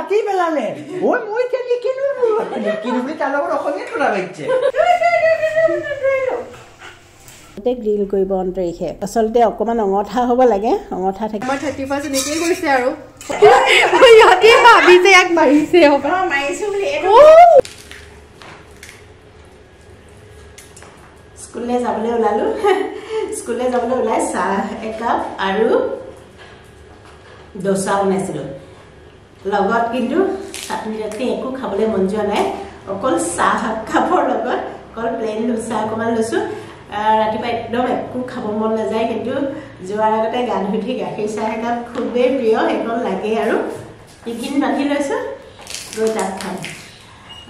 মাতি পেলালে ঐ মই এতিয়া লিখিলো বুলি তাৰ লগত অসমীয়াত কথা পাতিছে গ্ৰিল কৰিব অন্তৰীখে আচলতে অকমান অঙঠা হ'ব লাগে অঙঠা থাকে মই 31 এনেকৈ গৈছে আৰু ইহঁতে ভাবিছে ইয়াক মাৰিছে হ'ব মাৰিছো বুলি স্কুললৈ যাবলৈ ওলালো স্কুললৈ যাবলৈ ওলাই চাহ একাপ আৰু দোচা বনাইছিলোঁ লগত কিন্তু চাটনি চাটনি একো খাবলৈ মন যোৱা নাই অকল চাহ কাপৰ লগত অকল প্লেইন দোচা অকণমান লৈছোঁ ৰাতিপুৱা একদম একো খাব মন নাযায় কিন্তু যোৱাৰ আগতে গা ধুই উঠি গাখীৰ চাহ একাপ খুবেই প্ৰিয় সেইকণ লাগে আৰু টিফিন বান্ধি লৈছোঁ গৈ তাত খাম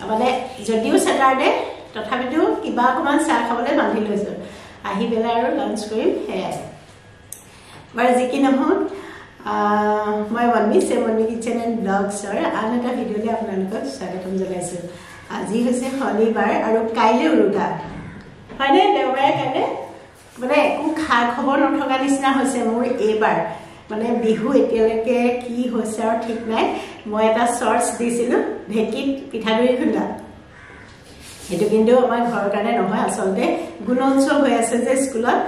মানে যদিও ছেটাৰডে তথাপিতো কিবা অকণমান চাহ খাবলৈ বান্ধি লৈছোঁ আহি পেলাই আৰু লাঞ্চ কৰিম সেয়াই বাৰু যি কি নহওক মই মন্মি কিটচেন এণ্ড ব্লগছৰ আন এটা ভিডিঅ'লৈ আপোনালোকক স্বাগতম জনাইছোঁ আজি হৈছে শনিবাৰ আৰু কাইলৈ উৰুকা হয়নে দেওবাৰে কাইলৈ মানে একো খা খবৰ নথকা নিচিনা হৈছে মোৰ এইবাৰ মানে বিহু এতিয়ালৈকে কি হৈছে আৰু ঠিক নাই মই এটা চৰ্টছ দিছিলোঁ ঢেঁকীত পিঠাগুড়ি খুন্দা সেইটো কিন্তু আমাৰ ঘৰৰ কাৰণে নহয় আচলতে গুণোৎসৱ হৈ আছে যে স্কুলত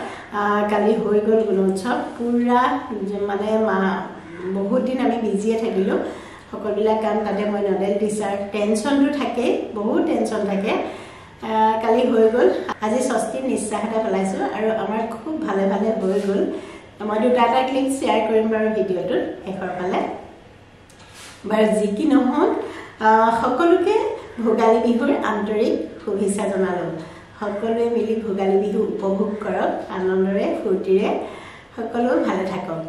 কালি হৈ গ'ল গুণোৎসৱ পুৰা মানে বহুত দিন আমি বিজিয়ে থাকিলোঁ সকলোবিলাক কাম তাতে মই নডেল টিচাৰ টেনশ্যনটো থাকেই বহুত টেনশ্যন থাকে কালি হৈ গ'ল আজি ষষ্ঠীৰ নিশ্বাস এটা পেলাইছোঁ আৰু আমাৰ খুব ভালে ভালে হৈ গ'ল মই দুটা এটা ক্লিপ শ্বেয়াৰ কৰিম বাৰু ভিডিঅ'টোত শেষৰ ফালে বাৰু যি কি নহওক সকলোকে ভোগালী বিহুৰ আন্তৰিক শুভেচ্ছা জনালোঁ সকলোৱে মিলি ভোগালী বিহু উপভোগ কৰক আনন্দৰে ফূৰ্তিৰে সকলো ভালে থাকক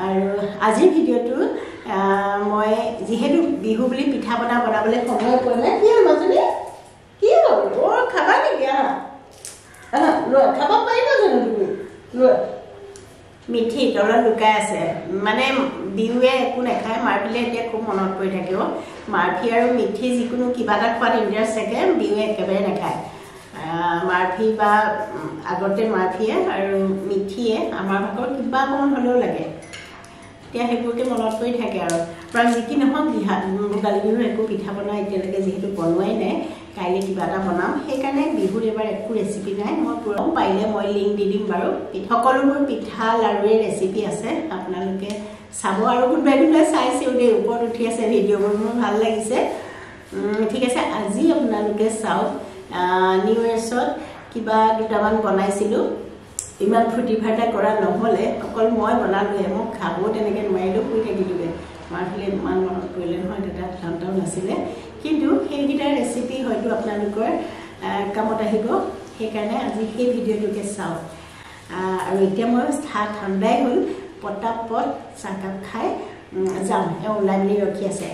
আৰু আজিৰ ভিডিঅ'টো মই যিহেতু বিহু বুলি পিঠা পনা বনাবলৈ সময় পোৱা নাই কি হ'ল মাজনী কি হ'ল খাবা নেকি খাব পাৰিবা জানো তুমি মিঠি তলত লুকাই আছে মানে বিহুৱে একো নাখায় মাৰফিলে এতিয়া খুব মনত পৰি থাকিব মাৰফি আৰু মিঠি যিকোনো কিবা এটা খোৱাত ইণ্টাৰেষ্ট থাকে বিহুৱে একেবাৰে নাখায় মাৰফি বা আগতে মাৰফিয়ে আৰু মিঠিয়ে আমাৰ ভাগৰ কিবা অকণমান হ'লেও লাগে এতিয়া সেইবোৰকে মনত পৰি থাকে আৰু প্ৰায় যি কি নহওক ভোগালী বিহুৰ একো পিঠা পনা এতিয়ালৈকে যিহেতু বনোৱাই নাই কাইলৈ কিবা এটা বনাম সেইকাৰণে বিহুৰ এবাৰ একো ৰেচিপি নাই মই পুৰম পাৰিলে মই লিংক দি দিম বাৰু সকলোবোৰ পিঠা লাড়ুৰে ৰেচিপি আছে আপোনালোকে চাব আৰু কোনোবাই চাইছেও দেই ওপৰত উঠি আছে ভিডিঅ'বোৰ মোৰ ভাল লাগিছে ঠিক আছে আজি আপোনালোকে চাওক নিউ ইয়েৰ্ছত কিবা দুটামান বনাইছিলোঁ ইমান ফূৰ্তি ফাৰ্তা কৰা নহ'লে অকল মই বনালোঁহে মোক খাবও তেনেকৈ নোৱাৰিলোঁ শুই থাকিলোঁগৈ মাৰফালে ইমান মনত পৰিলে নহয় দাদা ঠাণ্ডাও নাছিলে কিন্তু সেইকেইটাৰ ৰেচিপি হয়তো আপোনালোকৰ কামত আহিব সেইকাৰণে আজি সেই ভিডিঅ'টোকে চাওক আৰু এতিয়া মই ঠাণ্ডাই হ'ল পটাপট চাহকাপ খাই যাম ওলাই মেলি ৰখি আছে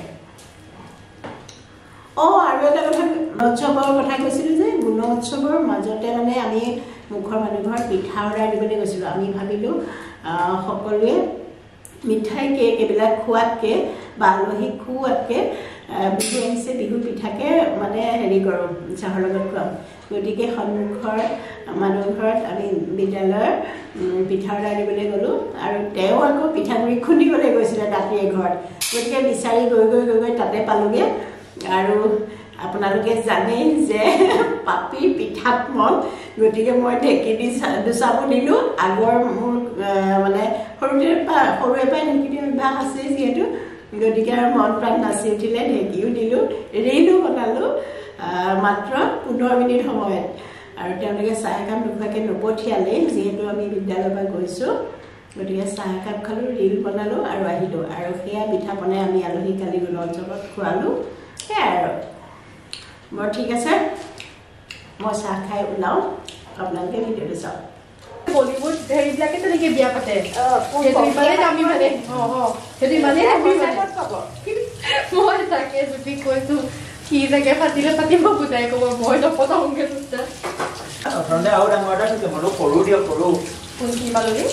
আৰু এটা কথা গুণোৎসৱৰ কথা কৈছিলোঁ যে গুণোৎসৱৰ মাজতে মানে আমি মুখৰ মানুহ ঘৰত পিঠা অৰ্ডাৰ দিবলৈ গৈছিলোঁ আমি ভাবিলোঁ সকলোৱে মিঠাই কেক এইবিলাক খোৱাতকৈ বা আলহীক খুওৱাতকৈ বিহু আহিছে বিহু পিঠাকে মানে হেৰি কৰোঁ চাহৰ লগত খুৱাম গতিকে সন্মুখৰ মানুহ ঘৰত আমি বিদ্যালয়ৰ পিঠা অৰ্ডাৰ দিবলৈ গ'লোঁ আৰু তেওঁ আকৌ পিঠাগুড়ি খুন্দিবলৈ গৈছিলে দাঁতিয়ে ঘৰত গতিকে বিচাৰি গৈ তাতে পালোঁগৈ আৰু আপোনালোকে জানেই যে পাপি পিঠাত মন গতিকে মই ঢেঁকী দি দুচামু দিলোঁ আগৰ মোৰ মানে সৰুৰে পৰাই ঢেঁকী দি অভ্যাস আছে যিহেতু গতিকে আৰু মন প্ৰাণ নাচি উঠিলে ঢেঁকীও দিলোঁ ৰেলো বনালোঁ মাত্ৰ 15 মিনিট সময়ত আৰু তেওঁলোকে চাহ একাপ নোখোৱাকৈ নপঠিয়ালেই যিহেতু আমি বিদ্যালয়ৰ পৰা গৈছোঁ গতিকে চাহ একাপ খালোঁ ৰিল বনালোঁ আৰু আহিলোঁ আৰু সেয়া পিঠা বনাই আমি আলহী কালি গুণোৎসৱত খোৱালোঁ সেয়াই আৰু বৰ ঠিক আছে মই চাহ খাই ওলাওঁ আপোনালোকে ভিডিঅ'টো চাওক বলিউড হেৰিবিলাকে তেনেকে বিয়া পাতে আমি মানে মই তাকে যদি কৈছো কি তাকে পাতিলে পাতিব বুজাই ক'ব মই নপতাওঁগে অথনিতে আৰু ডাঙৰ এটা থাকে মই সৰু দিয়ক সৰু কোন কি পালনি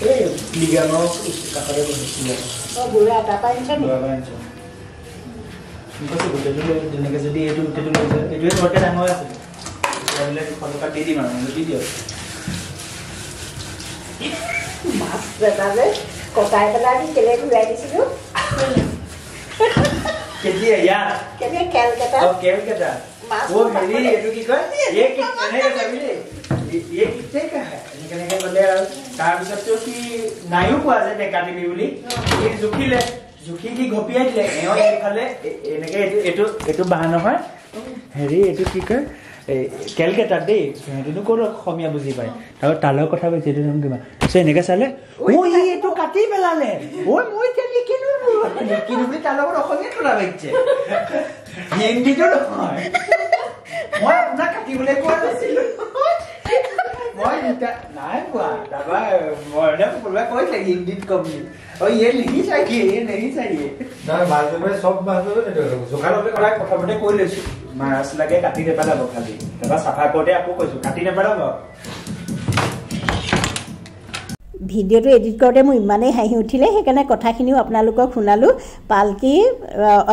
এই বিজ্ঞানৰ কাষতে বহিছিলে বুঢ়া তাৰপৰা আনিছে যেনেকৈ যদি এইটো এইটোৱে ঘৰতে ডাঙৰ আছে তেতিয়াহ'লে 200 টকা দি দিম আৰু দি দিয়ক মাছ এটা যে কটাই পেলাই আমি কেলে ঘূৰাই দিছিলোঁ কেতিয়া ইয়াত কেনে কেলকাতা কেলকাতা वो हेरी एटु की कय ये कितने का फैमिली ये कितने का है निकने बोले तार पिছত तो की नायु को আছে দেখাটিবি বুলি এই জুখি কি ঘপিয়াই দিলে এও এইফালে এনেকে এটু বাহান হয় হেৰি এটু কি কয় কেলকাতা দেই হেতুনো কোন খমিয়া বুজি পায় তালৰ কথা কৈছে এটু নাম কিবা সে এনেকে চালে ও ই এটু কাটি পেলালে ও মই কেলি কিনো বুলি তালৰ অসমীয়া কৰা বাইছে হিন্দীটো নহয় মই আপোনাক কাটিবলৈ কোৱা নাছিলো মই নাই কোৱা তাৰপৰা মৰণে কোনোবাই কৈছে হিন্দীত কবি অ ये नहीं चाहिए ये नहीं चाहिए না মাজে মাজে সব মাজে জোখাৰলৈ কৰাই প্ৰথমতে কৈ লৈছো মাছ লাগে কাটি নেপেলাব খালি তাৰপৰা চাফা কৰোঁতে আকৌ কৈছো কাটি নেপেলাব ভিডিঅ'টো এডিট কৰোঁতে মোৰ ইমানেই হাঁহি উঠিলে সেইকাৰণে কথাখিনিও আপোনালোকক শুনালোঁ পালকি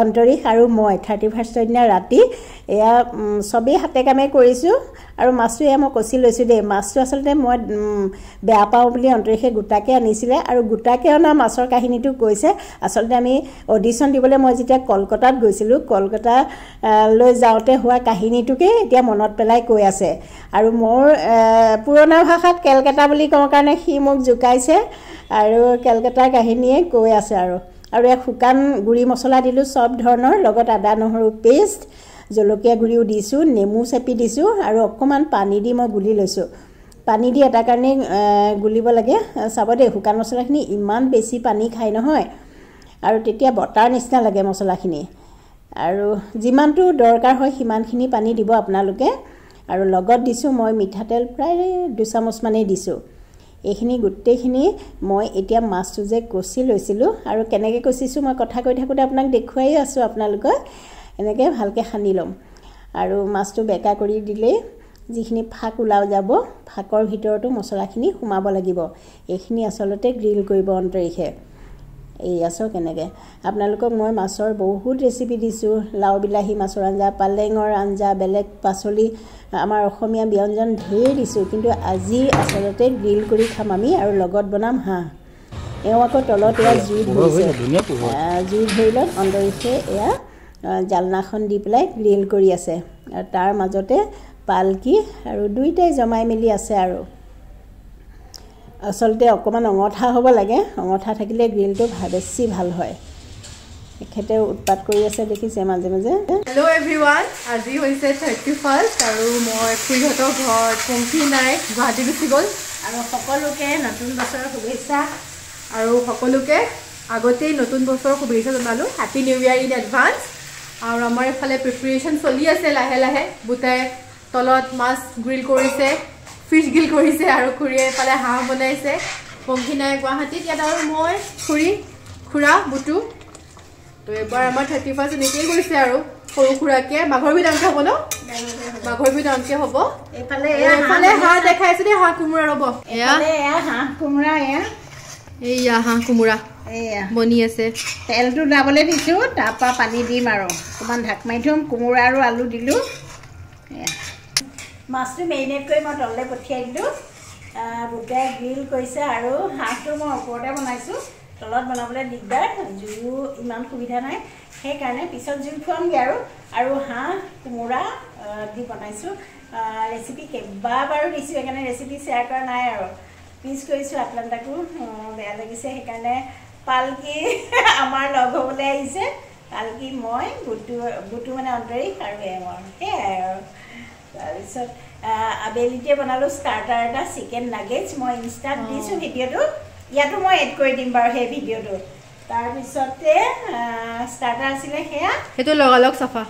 অন্তৰীশ আৰু মই 31ৰ দিনা ৰাতি এয়া চবেই হাতে কামে কৰিছোঁ আৰু মাছটো এয়া মই কচি লৈছোঁ দেই মাছটো আচলতে মই বেয়া পাওঁ বুলি অন্তৰীশে গোটাকে আনিছিলে আৰু গোটাকে অনা মাছৰ কাহিনীটো কৈছে আচলতে আমি অডিশ্যন দিবলৈ মই যেতিয়া কলকাতাত গৈছিলোঁ কলকাতা লৈ যাওঁতে হোৱা কাহিনীটোকে এতিয়া মনত পেলাই কৈ আছে আৰু মোৰ পুৰণা ভাষাত কেলকাতা বুলি কওঁ কাৰণে সি মোক জুকাইছে আৰু কেলকাতাৰ কাহিনীয়ে কৈ আছে আৰু এক শুকান গুড়ি মছলা দিলোঁ চব ধৰণৰ লগত আদা নহৰু পেষ্ট জলকীয়া গুড়িও দিছোঁ নেমু চেপি দিছোঁ আৰু অকণমান পানী দি মই গুলি লৈছোঁ পানী দি এটা কাৰণে গুলিব লাগে চাব দেই শুকান মছলাখিনি ইমান বেছি পানী খাই নহয় আৰু তেতিয়া বটাৰ নিচিনা লাগে মছলাখিনি আৰু যিমানটো দৰকাৰ হয় সিমানখিনি পানী দিব আপোনালোকে আৰু লগত দিছোঁ মই মিঠাতেল প্ৰায় 2 চামুচ মানেই দিছোঁ এইখিনি গোটেইখিনি মই এতিয়া মাছটো যে কচি লৈছিলোঁ আৰু কেনেকৈ কচিছোঁ মই কথা কৈ থাকোঁতে আপোনাক দেখুৱাই আছোঁ আপোনালোকক এনেকৈ ভালকৈ সানি ল'ম আৰু মাছটো বেকা কৰি দিলে যিখিনি ফাক ওলাও যাব ফাকৰ ভিতৰতো মছলাখিনি সোমাব লাগিব এইখিনি আচলতে গ্ৰিল কৰিব অন্তৰীশে এই আছো কেনেকৈ আপোনালোকক মই মাছৰ বহুত ৰেচিপি দিছোঁ লাও বিলাহী মাছৰ আঞ্জা পালেঙৰ আঞ্জা বেলেগ পাচলি আমাৰ অসমীয়া ব্যঞ্জন ঢেৰ দিছোঁ কিন্তু আজি আচলতে গ্ৰিল কৰি খাম আমি আৰু লগত বনাম হাঁহ এওঁ আকৌ তলত এয়া জুই ধৰিলত অন্তৰীশে এয়া জালনাখন দি পেলাই গ্ৰিল কৰি আছে আৰু তাৰ মাজতে পালকি আৰু দুইটাই জমাই মেলি আছে আৰু আচলতে অকণমান অঙঠা হ'ব লাগে অঙঠা থাকিলে গ্ৰিলটো বেছি ভাল হয় এখেতে উৎপাত কৰি আছে দেখিছে মাজে মাজে হেল্ল' এভৰিৱান আজি হৈছে 31st আৰু মই খুৰীহঁতৰ ঘৰত পংখী নাই গুৱাহাটী গুচি গ'ল আৰু সকলোকে নতুন বছৰৰ শুভেচ্ছা আৰু সকলোকে আগতেই নতুন বছৰৰ শুভেচ্ছা জনালোঁ happy new year in advance আৰু আমাৰ এফালে প্ৰিপাৰেশ্যন চলি আছে লাহে লাহে বুটাই তলত মাছ গ্ৰিল কৰিছে ফিছ গ্ৰিল কৰিছে আৰু খুৰীয়ে এফালে হাঁহ বনাইছে পংখী নাই গুৱাহাটীত ইয়াত আৰু মই খুৰা বুটু তো এবাৰ আমাৰ 31st এনেকৈয়ে গৈছে আৰু সৰু খুৰাকে মাঘৰ বিহুত আনকে হ'ব ন মাঘৰ বিহুত আনকে হ'ব এইফালে হাঁহ দেখাইছোঁ দেই হাঁহ কোমোৰা ৰ'ব এয়া হাঁহ কোমোৰা এইয়া হাঁহ কোমোৰা বনি আছে তেলটো ওলাবলৈ দিছোঁ তাৰপৰা পানী দিম আৰু অকণমান ঢাক মাৰি থ'ম কোমোৰা আৰু আলু দিলোঁ মাছটো মেৰিনেট কৰি মই তললৈ পঠিয়াই দিলোঁ বুটাই গ্ৰিল কৰিছে আৰু হাঁহটো মই ওপৰতে বনাইছোঁ তলত বনাবলৈ দিগদাৰ জুইও ইমান সুবিধা নাই সেইকাৰণে পিছত জুই খুৱামগৈ আৰু হাঁহ কোমোৰা দি বনাইছোঁ ৰেচিপি কেইবাবাৰো দিছোঁ সেইকাৰণে ৰেচিপি শ্বেয়াৰ কৰা নাই আৰু পিছ কৰিছোঁ আটলাণ্টাকো বেয়া লাগিছে সেইকাৰণে পালকি আমাৰ লগ হ'বলৈ আহিছে পালকি মই বুটু মানে অন্তৰীশ আৰু এওঁ সেয়াই আৰু তাৰপিছত আবেলিতে বনালোঁ ষ্টাৰ্টাৰ এটা চিকেন নাগেটছ মই ইনষ্টাত দিছোঁ ভিডিঅ'টো ইয়াতো মই এড কৰি দিম বাৰু সেই ভিডিঅ'টো তাৰপিছতে ষ্টাৰ্টাৰ আছিলে সেয়া সেইটো লগালগ চাফা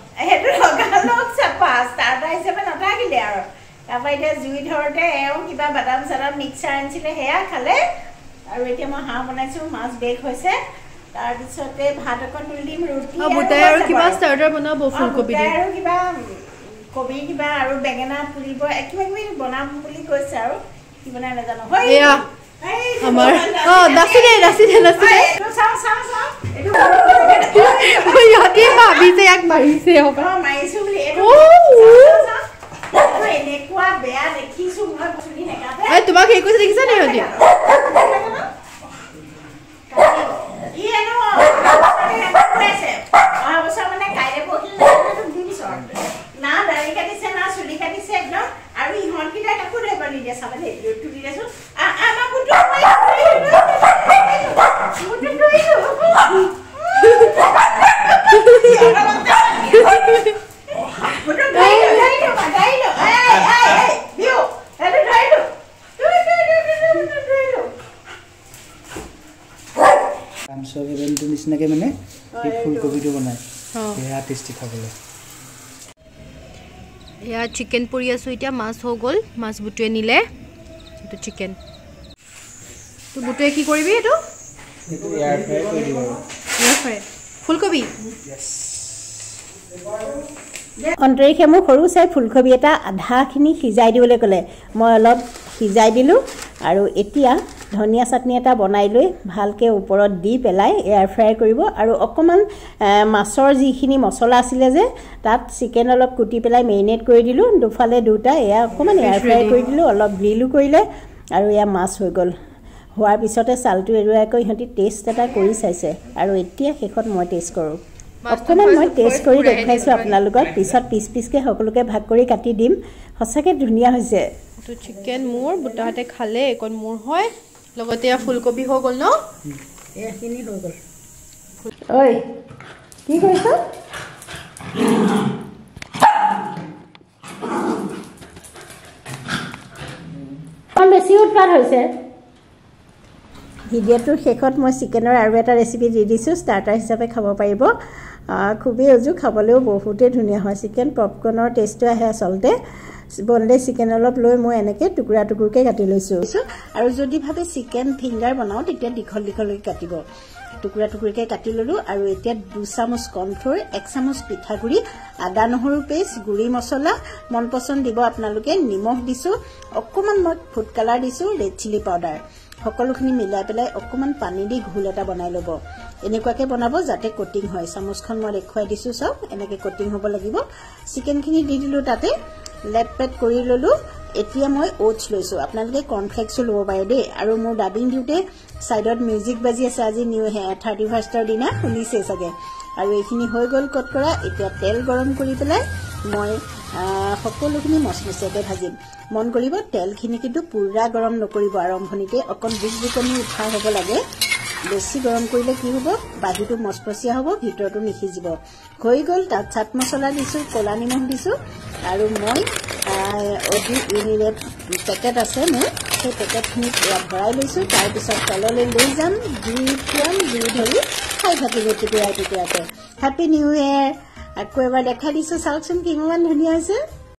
ষ্টাৰ্টাৰ হিচাপে নাথাকিলে আৰু তাৰপৰা এতিয়া জুই ধৰোঁতে এওঁ কিবা বাদাম চাদাম মিক্সাৰ আনিছিলে সেয়া খালে আৰু এতিয়া মই হাঁহ বনাইছোঁ মাছ বেক হৈছে তাৰপিছতে ভাত অকণ তুলি দিম ৰুটি আৰু কিবা ষ্টাৰ্টাৰ বনাব ফুলকবি আৰু কিবা কবি কিবা আৰু বেঙেনা পুৰিব কিবা কিবি বনাম বুলি কৈছে আৰু কি বনাই নাজানো আমাৰ নাচি দে ভাবিছে ইয়াক মাৰিছে মাৰিছো বুলি এনেকুৱা বেয়া দেখিছো মই চুলি নেকাতে তোমাক সেই কৈছে দেখিছা নি সিহঁতি অহা বছৰ মানে এনেকৈ মানে এই ফুলকবিটো বনায় এয়া টেষ্টি খাবলৈ এয়া চিকেন পৰি আছোঁ এতিয়া মাছ হৈ গ'ল মাছ বুটুৱে নিলে এইটো চিকেন তো বুটুৱে কি কৰিবি এইটো এয়াৰ ফ্ৰাই কৰি দিব এয়াৰ ফ্ৰাই ফুলকবি অন্তৰীক্ষে মোক সৰু চাই ফুলকবি এটা আধাখিনি সিজাই দিবলৈ ক'লে মই অলপ সিজাই দিলোঁ আৰু এতিয়া ধনিয়া চাটনি এটা বনাই লৈ ভালকৈ ওপৰত দি পেলাই এয়াৰ ফ্ৰাই কৰিব আৰু অকণমান মাছৰ যিখিনি মছলা আছিলে যে তাত চিকেন অলপ কুটি পেলাই মেৰিনেট কৰি দিলোঁ দুফালে দুটা এয়া অকণমান এয়াৰ ফ্ৰাই কৰি দিলোঁ অলপ গ্ৰিলো কৰিলে আৰু এয়া মাছ হৈ গ'ল হোৱাৰ পিছতে চালটো এৰুৱাইকৈ ইহঁতি টেষ্ট এটা কৰি চাইছে আৰু এতিয়া শেষত মই টেষ্ট কৰোঁ অকণমান মই টেষ্ট কৰি দেখুৱাইছোঁ আপোনালোকক পিছত পিচ পিচকৈ সকলোকে ভাগ কৰি কাটি দিম সঁচাকৈ ধুনীয়া হৈছে এইটো চিকেন মোৰ বুটাহঁতে খালে এইকণ মোৰ হয় লগতে ফুলকবি হৈ গ'ল ন এইখিনি হৈ গ'ল ঐ কি কৰিছ বেছি উৎপাত হৈছে ভিডিঅ'টোৰ শেষত মই চিকেনৰ আৰু এটা ৰেচিপি দি দিছোঁ ষ্টাৰ্টাৰ হিচাপে খাব পাৰিব খুবেই উজু খাবলৈও বহুতেই ধুনীয়া হয় চিকেন পপকৰ্নৰ টেষ্টটো আহে আচলতে বনলেছ চিকেন অলপ লৈ মই এনেকৈ টুকুৰা টুকুৰকৈ কাটি লৈছোঁ আৰু যদি ভাবে চিকেন ফিংগাৰ বনাওঁ তেতিয়া দীঘল দীঘলকৈ কাটিব টুকুৰা টুকুৰকৈ কাটি ল'লোঁ আৰু এতিয়া 2 চামুচ কৰ্ণফ্ল'ৰ 1 চামুচ পিঠাগুড়ি আদা নহৰু পেষ্ট গুড়ি মছলা মন পচন্দ দিব আপোনালোকে নিমখ দিছোঁ অকণমান মই ফুড কালাৰ দিছোঁ ৰেড চিলি পাউডাৰ সকলোখিনি মিলাই পেলাই অকণমান পানী দি ঘোল এটা বনাই ল'ব এনেকুৱাকৈ বনাব যাতে কোটিং হয় চামুচখন মই দেখুৱাই দিছোঁ চব এনেকৈ কোটিং হ'ব লাগিব চিকেনখিনি দি দিলোঁ তাতে লেপ পেট কৰি ল'লোঁ এতিয়া মই ওটছ লৈছোঁ আপোনালোকে কৰ্ণফ্লেক্সো ল'ব পাৰে দেই আৰু মোৰ ডাবিং দিওঁতে ছাইডত মিউজিক বাজি আছে আজি 31ৰ দিনা শুনিছে চাগে আৰু এইখিনি হৈ গ'ল কট কৰা এতিয়া তেল গৰম কৰি পেলাই মই সকলোখিনি মচমচীয়াকৈ ভাজিম মন কৰিব তেলখিনি কিন্তু পুৰা গৰম নকৰিব আৰম্ভণিতে অকণ বুকবুকনি উঠা হ'ব লাগে বেছি গৰম কৰিলে কি হ'ব বাহিৰটো মচমচীয়া হ'ব ভিতৰটো নিসিজিব হৈ গ'ল তাত চাট মছলা দিছোঁ ক'লা নিমখ দিছোঁ আৰু মই অধি ইউনিৰেট পেকেট আছে মোৰ সেই পেকেটখিনিত ভৰাই লৈছোঁ তাৰপিছত তললৈ লৈ যাম জুই ধৰি খাই থাকিব টুকুৰাই টুকুৰাকৈ হেপী নিউ ইয়েৰ আকৌ এবাৰ দেখাই দিছোঁ চাওকচোন কিমান ধুনীয়া হৈছে